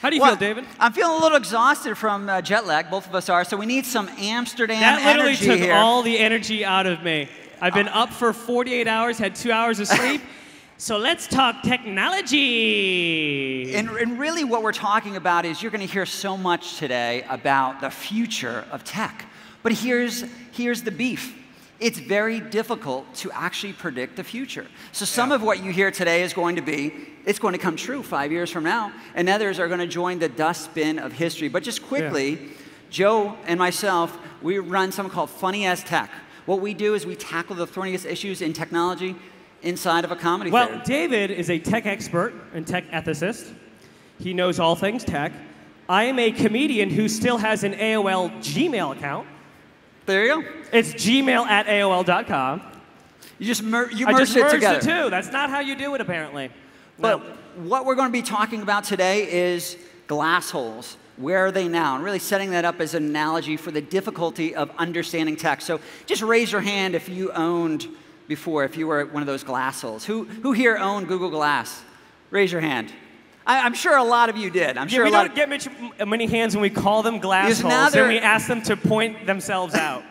How do you feel, David? I'm feeling a little exhausted from jet lag. Both of us are. So we need some Amsterdam energy. That literally took here. all the energy out of me. I've been up for 48 hours, had 2 hours of sleep. So let's talk technology. And really what we're talking about is you're going to hear so much today about the future of tech. But here's the beef. It's very difficult to actually predict the future. So some of what you hear today is going to be, it's going to come true 5 years from now, and others are going to join the dustbin of history. But just quickly, Joe and myself, we run something called Funny as Tech. What we do is we tackle the thorniest issues in technology inside of a comedy fair. Well, David is a tech expert and tech ethicist. He knows all things tech. I am a comedian who still has an AOL Gmail account. There you go. It's gmail@aol.com. You just merged it together. I just merged the two. That's not how you do it, apparently. But what we're going to be talking about today is glass holes. Where are they now? And really setting that up as an analogy for the difficulty of understanding tech. So just raise your hand if you owned before, if you were one of those glass holes. Who here owned Google Glass? Raise your hand. I'm sure a lot of you did. I'm sure we a lot don't get many hands when we call them glass holes, and we ask them to point themselves out.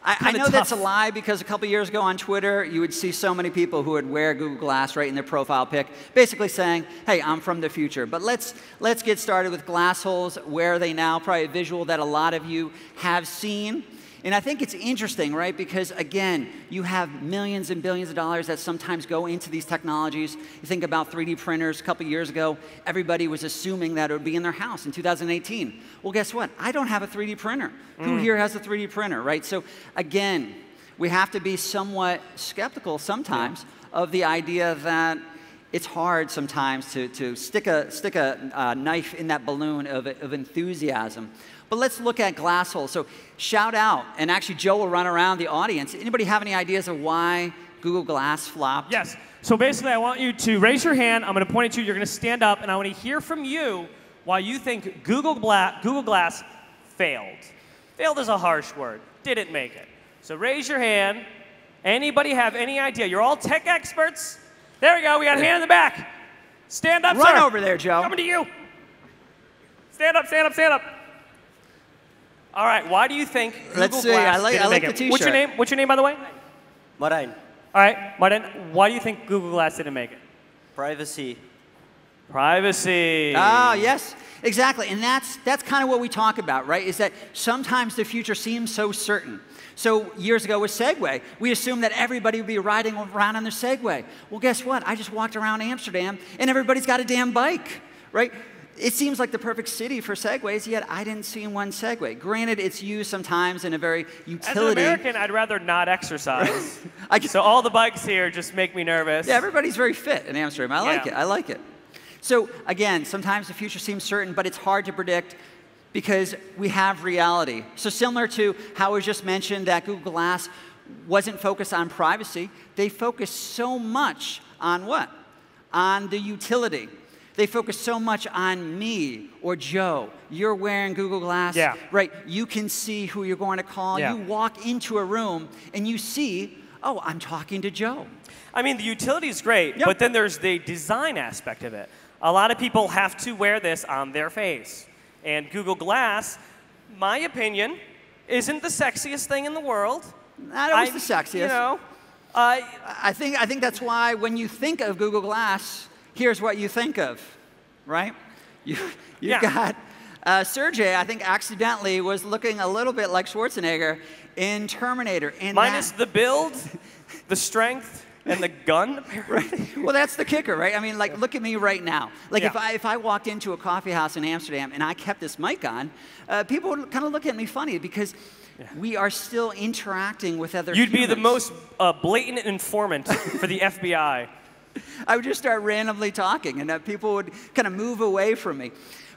I know that's a lie because a couple years ago on Twitter, you would see so many people who would wear Google Glass right in their profile pic, basically saying, hey, I'm from the future. But let's get started with glass holes. Where are they now? Probably a visual that a lot of you have seen. And I think it's interesting, right? Because again, you have millions and billions of dollars that sometimes go into these technologies. You think about 3D printers. A couple years ago, everybody was assuming that it would be in their house in 2018. Well, guess what? I don't have a 3D printer. Who here has a 3D printer, right? So again, we have to be somewhat skeptical sometimes of the idea that it's hard sometimes to stick a knife in that balloon of enthusiasm. But let's look at glass holes. So shout out, and actually Joe will run around the audience. Anybody have any ideas of why Google Glass flopped? Yes. So basically, I want you to raise your hand. I'm going to point at you. You're going to stand up, and I want to hear from you why you think Google Glass failed. Failed is a harsh word. Didn't make it. So raise your hand. Anybody have any idea? You're all tech experts. There we go. We got a hand in the back. Stand up, sir. Run over there, Joe. Coming to you. Stand up, stand up, stand up. All right, why do you think Google Glass I like didn't make the it? T-shirt. What's your name? What's your name, by the way? Marijn. All right, Martin, why do you think Google Glass didn't make it? Privacy. Privacy. Ah, yes, exactly. And that's kind of what we talk about, right? Is that sometimes the future seems so certain. So years ago with Segway, we assumed that everybody would be riding around on their Segway. Well, guess what? I just walked around Amsterdam, and everybody's got a damn bike, right? It seems like the perfect city for Segways, yet I didn't see one Segway. Granted, it's used sometimes in a very utility. As an American, I'd rather not exercise. So all the bikes here just make me nervous. Yeah, everybody's very fit in Amsterdam. I like it. I like it. So again, sometimes the future seems certain, but it's hard to predict because we have reality. So similar to how it was just mentioned that Google Glass wasn't focused on privacy, they focused so much on what? On the utility. They focus so much on me or Joe. You're wearing Google Glass, right? You can see who you're going to call. You walk into a room and you see, oh, I'm talking to Joe. I mean, the utility is great, but then there's the design aspect of it. A lot of people have to wear this on their face. And Google Glass, my opinion, isn't the sexiest thing in the world. Not always the sexiest. You know, I think that's why when you think of Google Glass, here's what you think of, right? You've got Sergey, I think accidentally was looking a little bit like Schwarzenegger in Terminator. And minus the build, the strength, and the gun. Right. Well, that's the kicker, right? I mean, like, look at me right now. Like, if I walked into a coffee house in Amsterdam and I kept this mic on, people would kind of look at me funny because we are still interacting with other humans. You'd be the most blatant informant for the FBI. I would just start randomly talking, and people would kind of move away from me.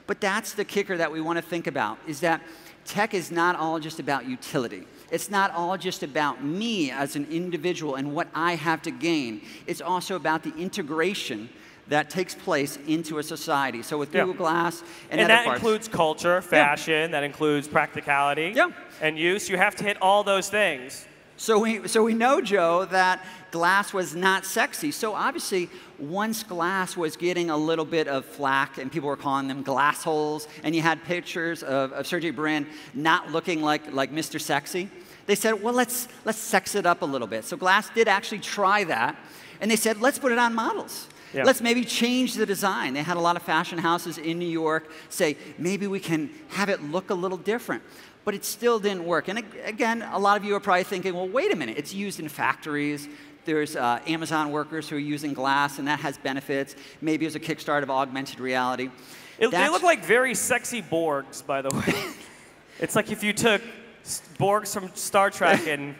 But that's the kicker that we want to think about, is that tech is not all just about utility. It's not all just about me as an individual and what I have to gain. It's also about the integration that takes place into a society. So with Google Glass and other that parts. includes culture, fashion, that includes practicality and use. You have to hit all those things. So we know, Joe, that glass was not sexy. So obviously, once glass was getting a little bit of flack, and people were calling them glass holes, and you had pictures of Sergey Brin not looking like Mr. Sexy, they said, well, let's sex it up a little bit. So glass did actually try that, and they said, let's put it on models. Yeah. Let's maybe change the design. They had a lot of fashion houses in New York say, maybe we can have it look a little different. But it still didn't work. And again, a lot of you are probably thinking, well, wait a minute. It's used in factories. There's Amazon workers who are using glass, and that has benefits. Maybe it's a kickstart of augmented reality. They look like very sexy Borgs, by the way. It's like if you took Borgs from Star Trek and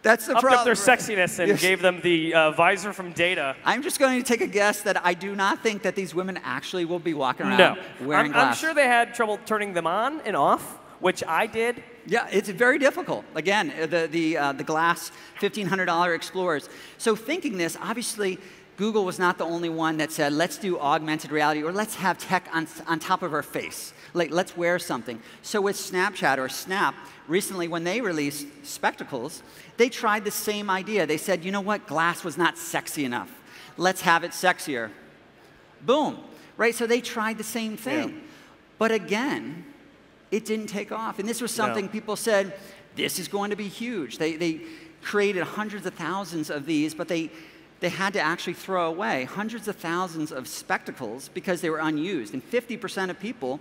That's the upped problem. up their sexiness and gave them the visor from Data. I'm just going to take a guess that I do not think that these women actually will be walking around wearing glass. I'm sure they had trouble turning them on and off, which I did. Yeah, it's very difficult. Again, the glass $1,500 Explorers. So thinking this, obviously, Google was not the only one that said, let's do augmented reality, or let's have tech on top of our face. Like, let's wear something. So with Snapchat or Snap, recently when they released spectacles, they tried the same idea. They said, you know what, glass was not sexy enough. Let's have it sexier. Boom, right? So they tried the same thing. Yeah. But again, it didn't take off. And this was something people said, this is going to be huge. They created hundreds of thousands of these, but they had to actually throw away hundreds of thousands of spectacles because they were unused. And 50% of people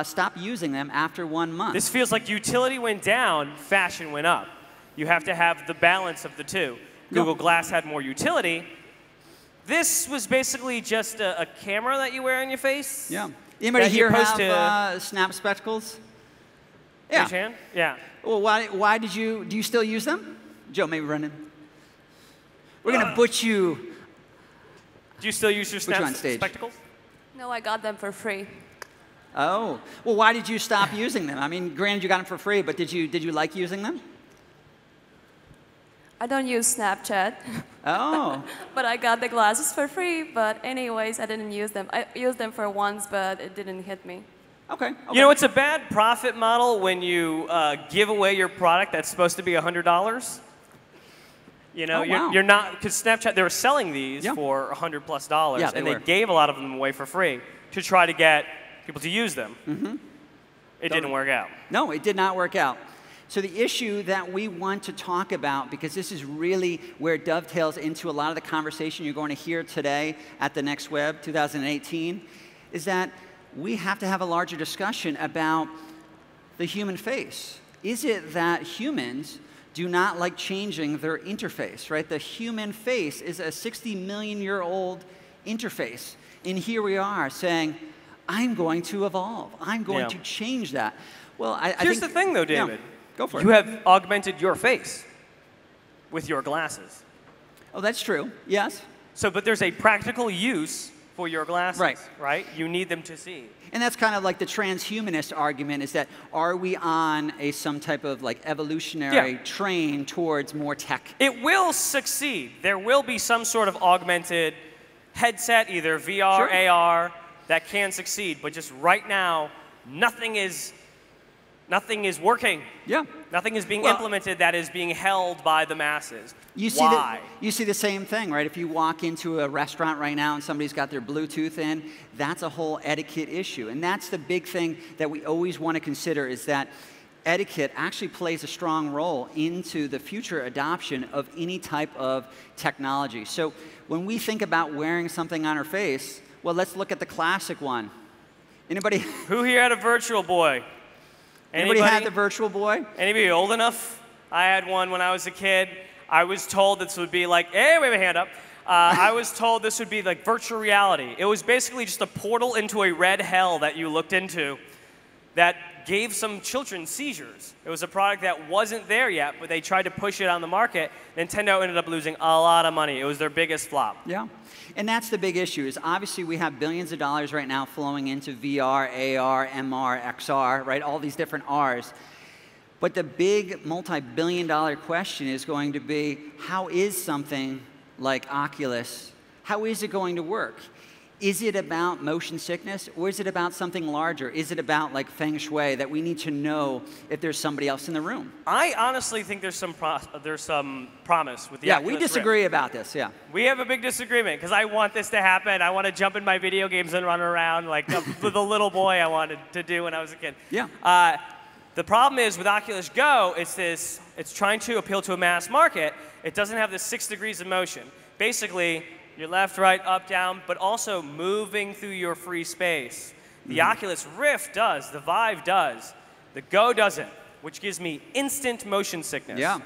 stopped using them after 1 month. This feels like utility went down, fashion went up. You have to have the balance of the two. Google Glass had more utility. This was basically just a camera that you wear on your face. Yeah. Anybody here have Snap spectacles? Yeah. Raise your hand? Yeah. Well, why do you still use them? Joe, maybe Brendan. We're going to put you. Do you still use your Snap spectacles? No, I got them for free. Oh. Well, why did you stop using them? I mean, granted, you got them for free, but did you like using them? I don't use Snapchat. Oh. But I got the glasses for free, but anyways, I didn't use them. I used them for once, but it didn't hit me. Okay. You know, it's a bad profit model when you give away your product that's supposed to be $100. You know, you're not, because Snapchat, they were selling these for $100+, and they gave a lot of them away for free to try to get people to use them. Mm-hmm. It didn't work out. No, it did not work out. So the issue that we want to talk about, because this is really where it dovetails into a lot of the conversation you're going to hear today at the Next Web 2018, is that we have to have a larger discussion about the human face. Is it that humans do not like changing their interface, right? The human face is a 60-million-year-old interface. And here we are saying, I'm going to evolve. I'm going to change that. Well, Here's the thing, though, David. Go for it. You have augmented your face with your glasses. Oh, that's true. Yes. So, but there's a practical use for your glasses, right? You need them to see. And that's kind of like the transhumanist argument, is that are we on some type of like evolutionary train towards more tech? It will succeed. There will be some sort of augmented headset, either VR, AR, that can succeed. But just right now, nothing is working. Yeah. Nothing is being implemented that is being held by the masses. Why? You see the same thing, right? If you walk into a restaurant right now and somebody's got their Bluetooth in, that's a whole etiquette issue. And that's the big thing that we always want to consider, is that etiquette actually plays a strong role into the future adoption of any type of technology. So when we think about wearing something on our face, well, let's look at the classic one. Anybody? Who here had a Virtual Boy? Anybody had the Virtual Boy? Anybody old enough? I had one when I was a kid. I was told this would be like, hey, wave a hand up. I was told this would be like virtual reality. It was basically just a portal into a red hell that you looked into that gave some children seizures. It was a product that wasn't there yet, but they tried to push it on the market. Nintendo ended up losing a lot of money. It was their biggest flop. Yeah. And that's the big issue, is obviously we have billions of dollars right now flowing into VR, AR, MR, XR, right? All these different Rs. But the big multi-billion-dollar question is going to be, how is something like Oculus, how is it going to work? Is it about motion sickness, or is it about something larger? Is it about like feng shui that we need to know if there's somebody else in the room? I honestly think there's some promise with the Yeah, Oculus we disagree Rift. about this, yeah. We have a big disagreement because I want this to happen. I want to jump in my video games and run around like the little boy I wanted to do when I was a kid. Yeah. The problem is with Oculus Go, it's trying to appeal to a mass market. It doesn't have the 6 degrees of motion. Basically, you're left, right, up, down, but also moving through your free space. The Oculus Rift does, the Vive does, the Go doesn't, which gives me instant motion sickness. Yeah.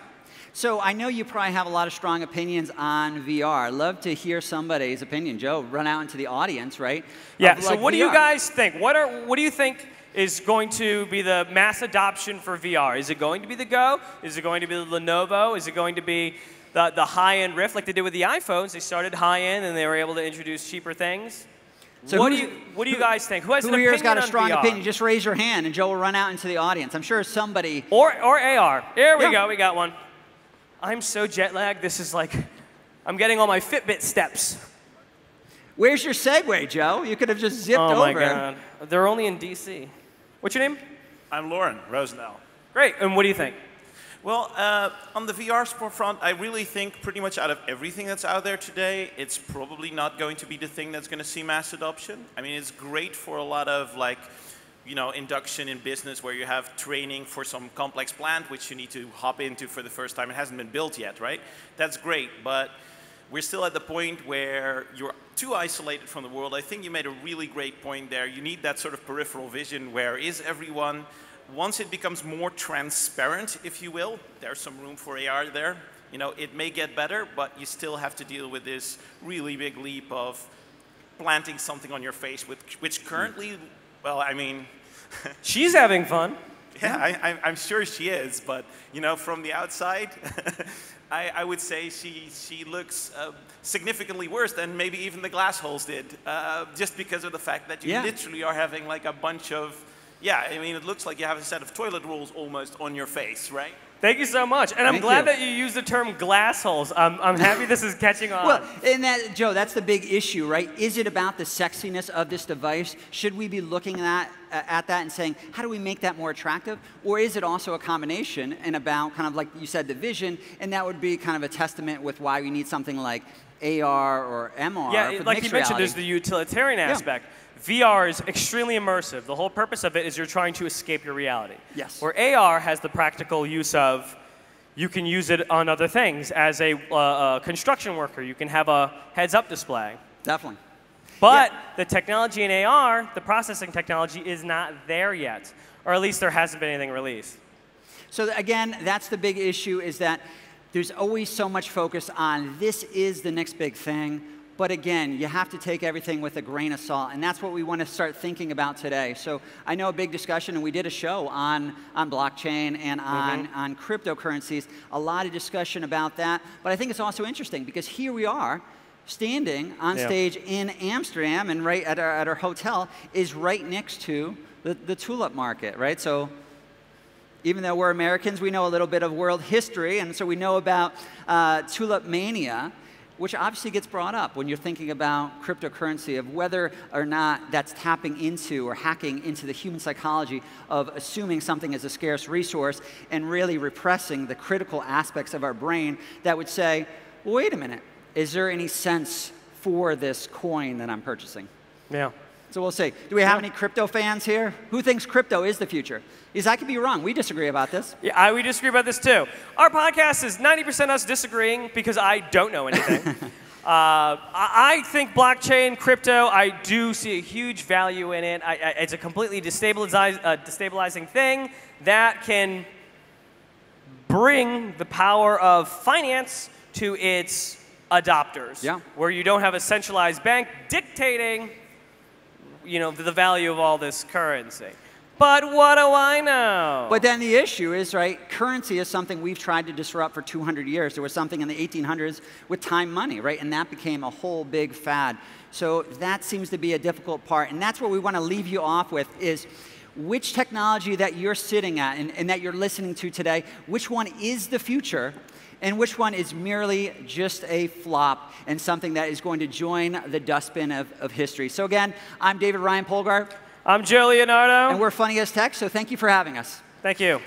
So I know you probably have a lot of strong opinions on VR. I'd love to hear somebody's opinion. Joe, run out into the audience, right? Yeah, so what do you guys think? What do you think is going to be the mass adoption for VR? Is it going to be the Go? Is it going to be the Lenovo? Is it going to be the high-end Rift like they did with the iPhones? They started high-end and they were able to introduce cheaper things. So what do you guys think? Who has an opinion here's got a strong VR? opinion? Just raise your hand and Joe will run out into the audience. I'm sure somebody... Or AR. There we go, we got one. I'm so jet lagged, this is like, I'm getting all my Fitbit steps. Where's your segue, Joe? You could have just zipped over. Oh my God, they're only in DC. What's your name? I'm Lauren Rosendahl. Great, and what do you think? Well, on the VR front, I really think pretty much out of everything that's out there today, it's probably not going to be the thing that's going to see mass adoption. I mean, it's great for a lot of like, you know, induction in business where you have training for some complex plant which you need to hop into for the first time. It hasn't been built yet, right? That's great, but we're still at the point where you're too isolated from the world. I think you made a really great point there. You need that sort of peripheral vision where is everyone. Once it becomes more transparent, if you will, there's some room for AR there. You know, it may get better, but you still have to deal with this really big leap of planting something on your face, which currently, well, I mean... She's having fun. Yeah, I'm sure she is, but, you know, from the outside, I would say she looks significantly worse than maybe even the glass holes did, just because of the fact that you literally are having like a bunch of... Yeah, I mean, it looks like you have a set of toilet rolls almost on your face, right? Thank you so much. And I'm glad that you used the term glass holes. I'm happy this is catching on. Well, and that, Joe, that's the big issue, right? Is it about the sexiness of this device? Should we be looking at that and saying, how do we make that more attractive? Or is it also a combination and about kind of like you said, the vision, and that would be kind of a testament with why we need something like AR or MR yeah, for like mixed you mentioned, reality. there's the utilitarian aspect. VR is extremely immersive. The whole purpose of it is you're trying to escape your reality. Yes. Where AR has the practical use of, you can use it on other things. As a construction worker, you can have a heads-up display. Definitely. But the technology in AR, the processing technology, is not there yet. Or at least there hasn't been anything released. So again, that's the big issue, is that there's always so much focus on this is the next big thing. But again, you have to take everything with a grain of salt, and that's what we want to start thinking about today. So I know a big discussion, and we did a show on blockchain and on cryptocurrencies, a lot of discussion about that. But I think it's also interesting because here we are, standing on stage in Amsterdam, and right at our hotel is right next to the tulip market, right? So even though we're Americans, we know a little bit of world history, and so we know about tulip mania, which obviously gets brought up when you're thinking about cryptocurrency, of whether or not that's tapping into or hacking into the human psychology of assuming something is a scarce resource and really repressing the critical aspects of our brain that would say, well, wait a minute, is there any sense for this coin that I'm purchasing? Yeah. So we'll see. Do we have any crypto fans here? Who thinks crypto is the future? Because I could be wrong. We disagree about this. Yeah, we disagree about this too. Our podcast is 90% us disagreeing because I don't know anything. I think blockchain, crypto, I do see a huge value in it. It's a completely destabilizing thing that can bring the power of finance to its adopters. Yeah. Where you don't have a centralized bank dictating, you know, the value of all this currency. But what do I know? But then the issue is, right, currency is something we've tried to disrupt for 200 years. There was something in the 1800s with time money, right? And that became a whole big fad. So that seems to be a difficult part. And that's what we want to leave you off with is, which technology that you're sitting at and that you're listening to today, which one is the future, and which one is merely just a flop and something that is going to join the dustbin of history. So again, I'm David Ryan Polgar. I'm Joe Leonardo. And we're Funny as Tech, so thank you for having us. Thank you.